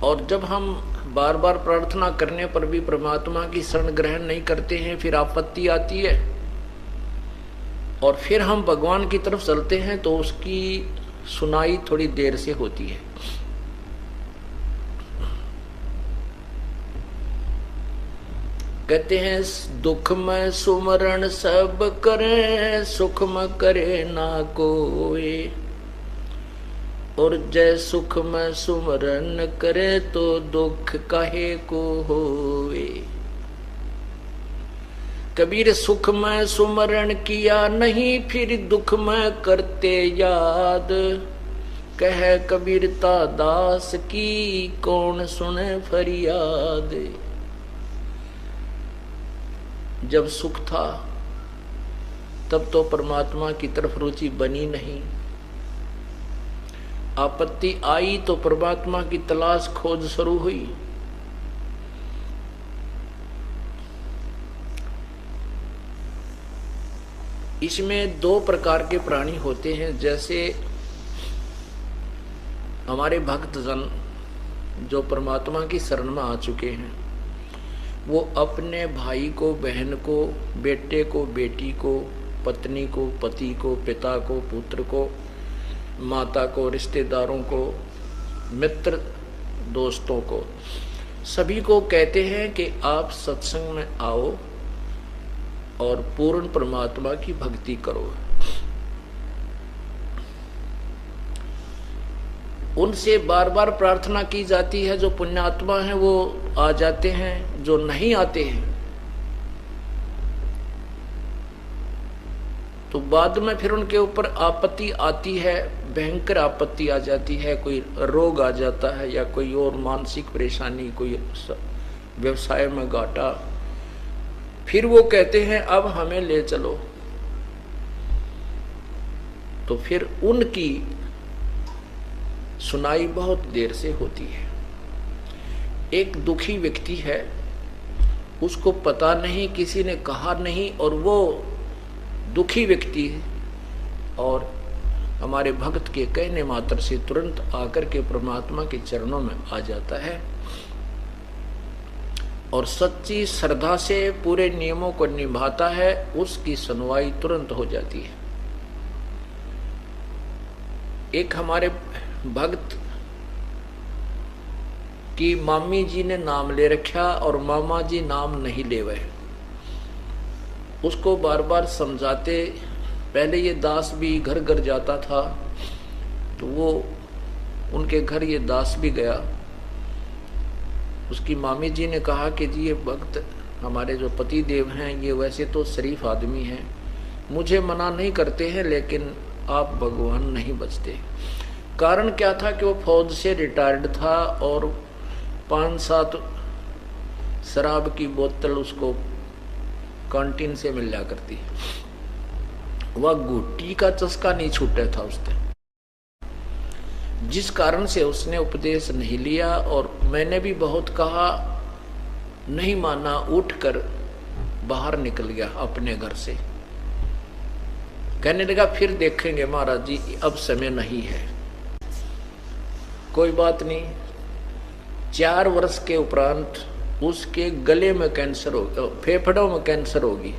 और जब हम बार बार प्रार्थना करने पर भी परमात्मा की शरण ग्रहण नहीं करते हैं, फिर आपत्ति आती है और फिर हम भगवान की तरफ चलते हैं तो उसकी सुनाई थोड़ी देर से होती है। कहते हैं दुख में सुमरण सब करे, सुख में करे ना कोई, और जय सुख में सुमरण करे तो दुख काहे को होवे। कबीर सुख में सुमरण किया नहीं, फिर दुख में करते याद, कह कबीरता दास की कौन सुने फरियाद। जब सुख था तब तो परमात्मा की तरफ रुचि बनी नहीं, आपत्ति आई तो परमात्मा की तलाश खोज शुरू हुई। इसमें दो प्रकार के प्राणी होते हैं। जैसे हमारे भक्तजन जो परमात्मा की शरण में आ चुके हैं, वो अपने भाई को, बहन को, बेटे को, बेटी को, पत्नी को, पति को, पिता को, पुत्र को, माता को, रिश्तेदारों को, मित्र दोस्तों को, सभी को कहते हैं कि आप सत्संग में आओ और पूर्ण परमात्मा की भक्ति करो। उनसे बार बार प्रार्थना की जाती है। जो पुण्यात्मा हैं वो आ जाते हैं, जो नहीं आते हैं तो बाद में फिर उनके ऊपर आपत्ति आती है, भयंकर आपत्ति आ जाती है। कोई रोग आ जाता है या कोई और मानसिक परेशानी, कोई व्यवसाय में घाटा, फिर वो कहते हैं अब हमें ले चलो। तो फिर उनकी सुनाई बहुत देर से होती है। एक दुखी व्यक्ति है, उसको पता नहीं, किसी ने कहा नहीं, और वो दुखी व्यक्ति और हमारे भक्त के कहने मात्र से तुरंत आकर के परमात्मा के चरणों में आ जाता है और सच्ची श्रद्धा से पूरे नियमों को निभाता है, उसकी सुनवाई तुरंत हो जाती है। एक हमारे भक्त की मामी जी ने नाम ले रखा और मामा जी नाम नहीं ले वह। उसको बार बार समझाते, पहले ये दास भी घर घर जाता था तो वो उनके घर ये दास भी गया। उसकी मामी जी ने कहा कि जी ये भक्त हमारे जो पति देव हैं ये वैसे तो शरीफ आदमी हैं, मुझे मना नहीं करते हैं, लेकिन आप भगवान नहीं बचते। कारण क्या था कि वो फौज से रिटायर्ड था और 5-7 शराब की बोतल उसको कैंटीन से मिल जा करती, वह गुट्टी का चस्का नहीं छूटा था उसने, जिस कारण से उसने उपदेश नहीं लिया। और मैंने भी बहुत कहा, नहीं माना, उठकर बाहर निकल गया अपने घर से। कहने लगा फिर देखेंगे महाराज जी, अब समय नहीं है। कोई बात नहीं। 4 वर्ष के उपरांत उसके गले में कैंसर हो गया, फेफड़ों में कैंसर होगी।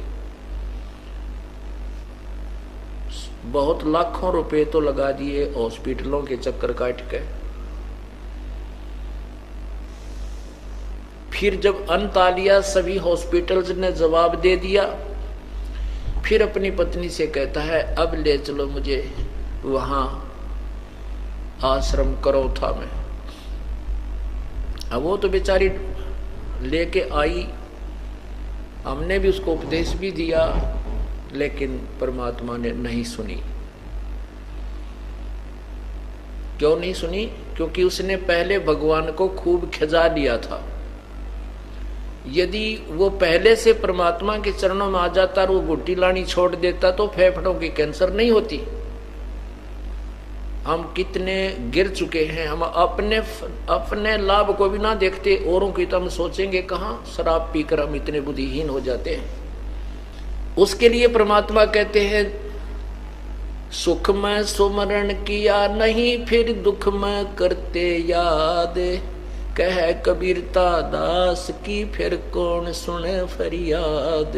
बहुत लाखों रुपए तो लगा दिए, हॉस्पिटलों के चक्कर काट के। फिर जब अंत आ लिया, सभी हॉस्पिटल्स ने जवाब दे दिया, फिर अपनी पत्नी से कहता है अब ले चलो मुझे वहां आश्रम करौथा में। अब वो तो बेचारी लेके आई, हमने भी उसको उपदेश भी दिया, लेकिन परमात्मा ने नहीं सुनी। क्यों नहीं सुनी? क्योंकि उसने पहले भगवान को खूब खिजा लिया था। यदि वो पहले से परमात्मा के चरणों में आ जाता और वो गुट्टी लानी छोड़ देता तो फेफड़ों की कैंसर नहीं होती। हम कितने गिर चुके हैं, हम अपने लाभ को भी ना देखते, औरों की तो हम सोचेंगे कहाँ। शराब पीकर हम इतने बुद्धिहीन हो जाते हैं। उसके लिए परमात्मा कहते हैं सुख में सुमरण किया नहीं, फिर दुख में करते याद, कह कबीरता दास की फिर कौन सुने फरियाद।